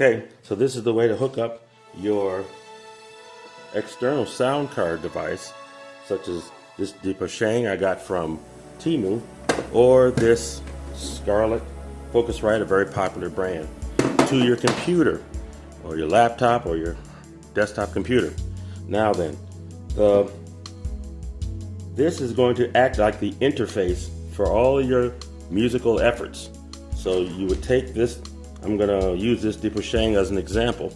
Okay, so this is the way to hook up your external sound card device, such as this Deepa I got from Temu, or this Scarlett Focusrite, a very popular brand, to your computer, or your laptop, or your desktop computer. Now then, this is going to act like the interface for all of your musical efforts. So you would take this, I'm going to use this Deepa as an example.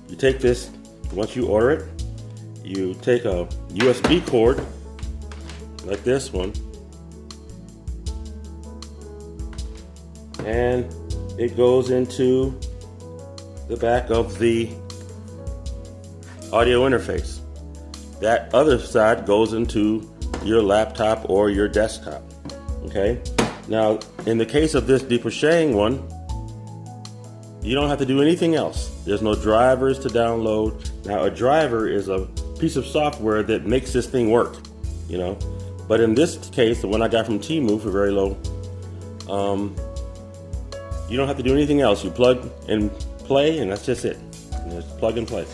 You take this, once you order it, you take a USB cord, like this one, and it goes into the back of the audio interface. That other side goes into your laptop or your desktop. Okay? Now, in the case of this Deepa one, you don't have to do anything else. There's no drivers to download. Now, a driver is a piece of software that makes this thing work, you know. But in this case, the one I got from Temu for very low, you don't have to do anything else. You plug and play, and that's just it. Just plug and play.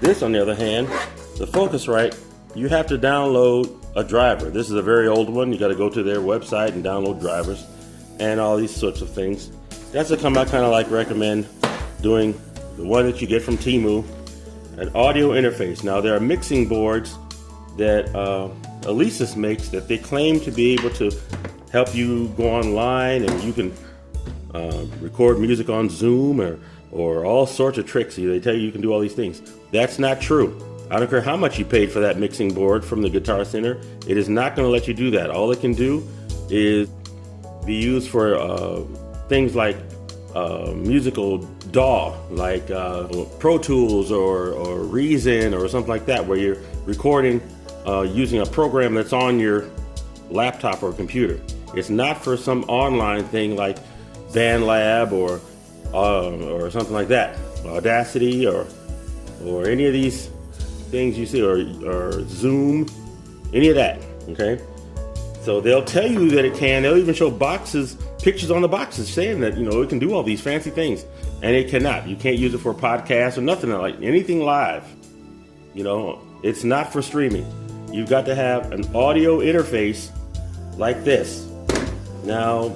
This, on the other hand, the Focusrite, you have to download a driver. This is a very old one. You got to go to their website and download drivers and all these sorts of things. That's the kind I kind of like recommend doing the one that you get from Temu, an audio interface. Now there are mixing boards that Alesis makes that they claim to be able to help you go online and you can record music on Zoom or all sorts of tricks. They tell you can do all these things. That's not true. I don't care how much you paid for that mixing board from the Guitar Center. It is not going to let you do that. All it can do is be used for things like musical DAW, like Pro Tools or Reason or something like that, where you're recording using a program that's on your laptop or computer. It's not for some online thing like Bandlab or something like that, Audacity or any of these things you see, or Zoom, any of that. Okay, so they'll tell you that it can. They'll even show pictures on the boxes saying that it can do all these fancy things, and it cannot. You can't use it for a podcast or nothing like anything live. It's not for streaming. You've got to have an audio interface like this. Now,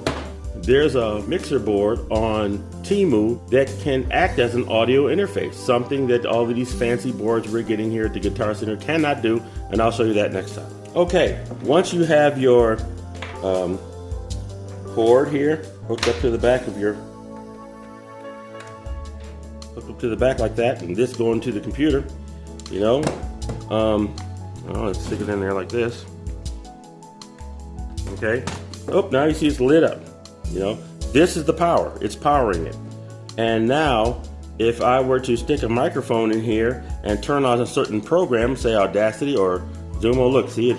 there's a mixer board on Temu that can act as an audio interface, something that all of these fancy boards we're getting here at the Guitar Center cannot do, and I'll show you that next time. Okay, once you have your cord here hooked up to the back of like that, and this going to the computer, let's stick it in there like this. Okay. Oh, now you see it's lit up. This is the power. It's powering it. And now, if I were to stick a microphone in here and turn on a certain program, say Audacity or Zoom, oh look, see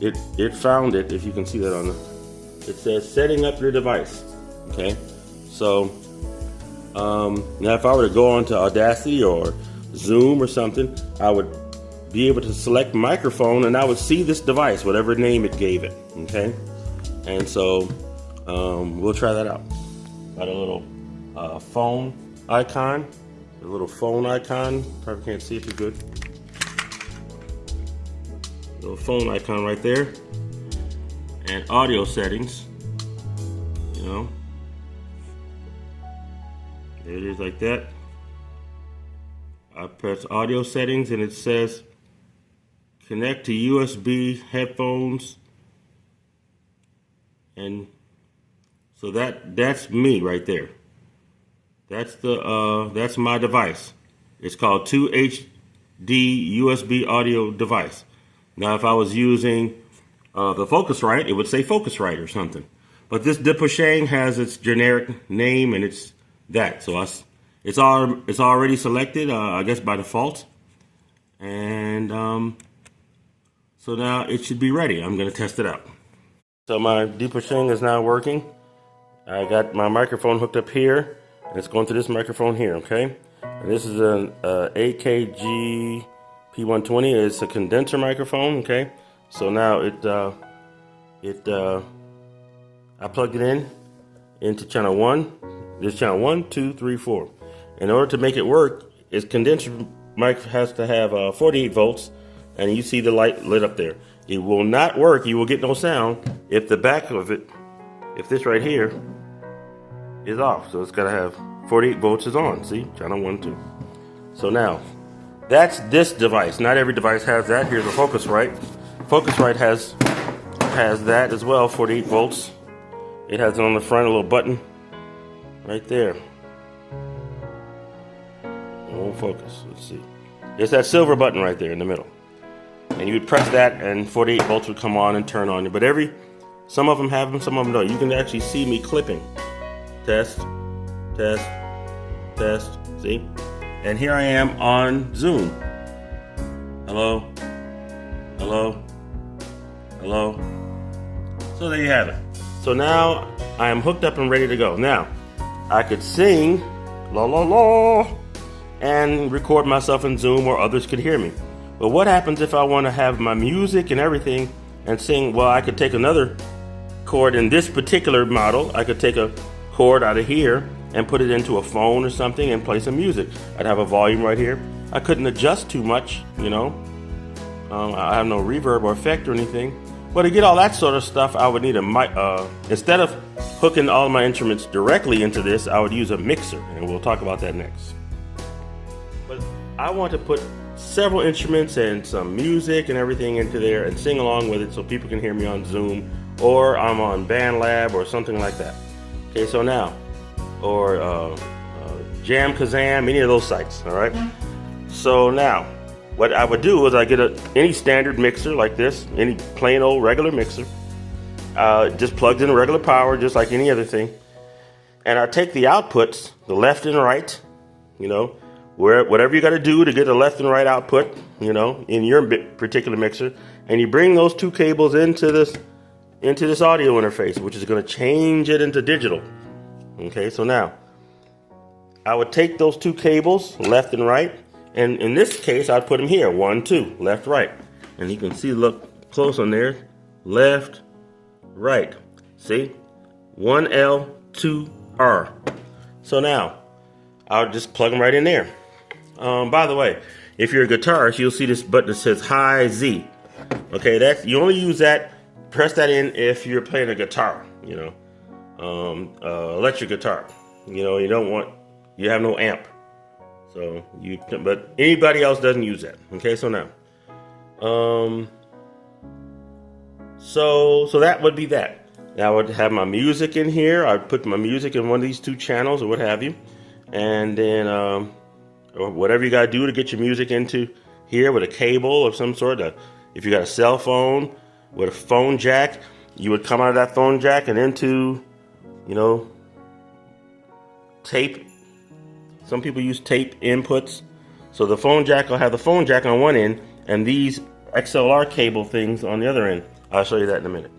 it found it. If you can see that on it says setting up your device. Okay, so now if I were to go onto Audacity or Zoom or something, I would be able to select microphone and I would see this device, whatever name it gave it. Okay, and so we'll try that out. Got a little phone icon. Probably can't see it too good. Little phone icon right there. And audio settings. There it is like that. I press audio settings and it says connect to USB headphones. And so that's me right there. That's my device. It's called 2HD USB audio device. Now, if I was using the Focusrite, it would say Focusrite or something. But this Deepa has its generic name, and it's that. So it's already selected, I guess by default. And so now it should be ready. I'm going to test it out. So my Deepa is now working. I got my microphone hooked up here, and it's going through this microphone here, okay? And this is an AKG P120. It's a condenser microphone, okay? So now I plugged it into channel 1. There's channel 1, 2, 3, 4. in order to make it work, its condenser mic has to have 48 volts, and you see the light lit up there. It will not work, you will get no sound if the back of it, if this right here is off. So it's got to have 48 volts is on, see, channel 1, 2. So now, that's this device. Not every device has that. Here's a Focusrite. Focusrite has that as well, 48 volts. It has it on the front, a little button right there. Won't focus, let's see. It's that silver button right there in the middle. And you would press that and 48 volts would come on and turn on. But some of them have them, some of them don't. You can actually see me clipping. Test, test, test, see? And here I am on Zoom. Hello, hello, hello. So there you have it. So now I am hooked up and ready to go. Now, I could sing, la la la, and record myself in Zoom or others could hear me. But what happens if I want to have my music and everything and sing? Well, I could take another cord in this particular model. I could take a cord out of here and put it into a phone or something and play some music. I'd have a volume right here. I couldn't adjust too much, you know. I have no reverb or effect or anything. But to get all that sort of stuff, I would need a mic. Instead of hooking all my instruments directly into this, I would use a mixer, and we'll talk about that next. But I want to put several instruments and some music and everything into there and sing along with it so people can hear me on Zoom, or I'm on Bandlab or something like that. Okay, so now, or JamKazam, any of those sites, all right? So now, what I would do is I get any standard mixer like this, any plain old regular mixer, just plugged in regular power, just like any other thing. And I take the outputs, the left and right, you know, whatever you got to do to get the left and right output, you know, in your particular mixer, and you bring those two cables into this audio interface, which is going to change it into digital. Okay, so now I would take those two cables, left and right, and in this case I'd put them here, 1, 2, left, right, and you can see, look close on there, left, right. See, 1L, 2R. So now I'll just plug them right in there. By the way, if you're a guitarist, you'll see this button that says high Z. Okay, you only use that, press that in if you're playing a guitar, you know, electric guitar. You know, you have no amp. So but anybody else doesn't use that. Okay, so now, so that would be that. Now I would have my music in here. I'd put my music in one of these two channels or what have you, and then or whatever you got to do to get your music into here with a cable of some sort. If you got a cell phone with a phone jack, you would come out of that phone jack and into, you know, tape. Some people use tape inputs. So the phone jack will have the phone jack on one end and these XLR cable things on the other end. I'll show you that in a minute.